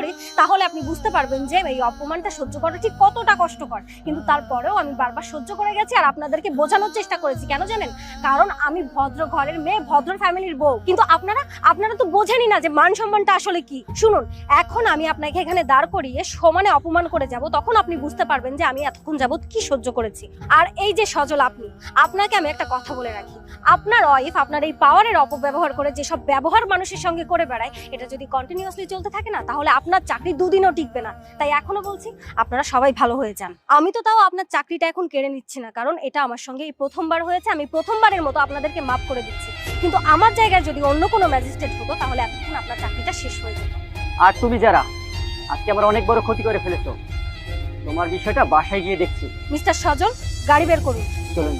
করি তাহলে আপনি বুঝতে পারবেন যে এই অপমানটা সহ্য করা ঠিক কতটা কষ্টকর। কিন্তু তারপরেও আমি বারবার সহ্য করে গেছি আর আপনাদেরকে বোঝানোর চেষ্টা করেছি। কেন জানেন? কারণ আমি ভদ্র ঘরের মেয়ে, ভদ্র ফ্যামিলির বউ। কিন্তু আপনারা তো বোঝেনই না যে মান সম্মানটা আসলে কি। শুনুন, এখন আমি আপনাকে এখানে দাঁড় করিয়ে সমানে অপমান করে যাব, তখন আপনি বুঝতে পারবেন যে আমি এতক্ষণ যাবত কি সহ্য করেছি। আর এই যে সজল, আপনাকে আমি একটা কথা বলে রাখি, আপনার ওয়াইফ আপনার এই পাওয়ারের অপব্যবহার করে যেসব ব্যবহার মানুষের সঙ্গে করে বেড়ায়, এটা যদি কন্টিনিউয়াসলি চলতে থাকে না, তাহলে আপনার চাকরি দুদিনও টিকবে না। তাই এখনো বলছি, আপনারা সবাই ভালো হয়ে যান। আমি তো তাও আপনার চাকরিটা এখন কেড়ে নিচ্ছি না, কারণ এটা আমার সঙ্গে এই প্রথমবার হয়েছে। আমি প্রথমবারের মতো আপনাদেরকে মাফ করে দিচ্ছি। কিন্তু আমার জায়গায় যদি অন্য কোনো ম্যাজিস্ট্রেট হতো, তাহলে এতক্ষণ আপনার চাকরিটা শেষ হয়ে যেত। আর তুমি যারা আজকে আমার অনেক বড় ক্ষতি করে ফেলেছো, তোমার বিষয়টা বাসায় গিয়ে দেখছি। মিস্টার সজল, গাড়ি বের করুন। চলুন।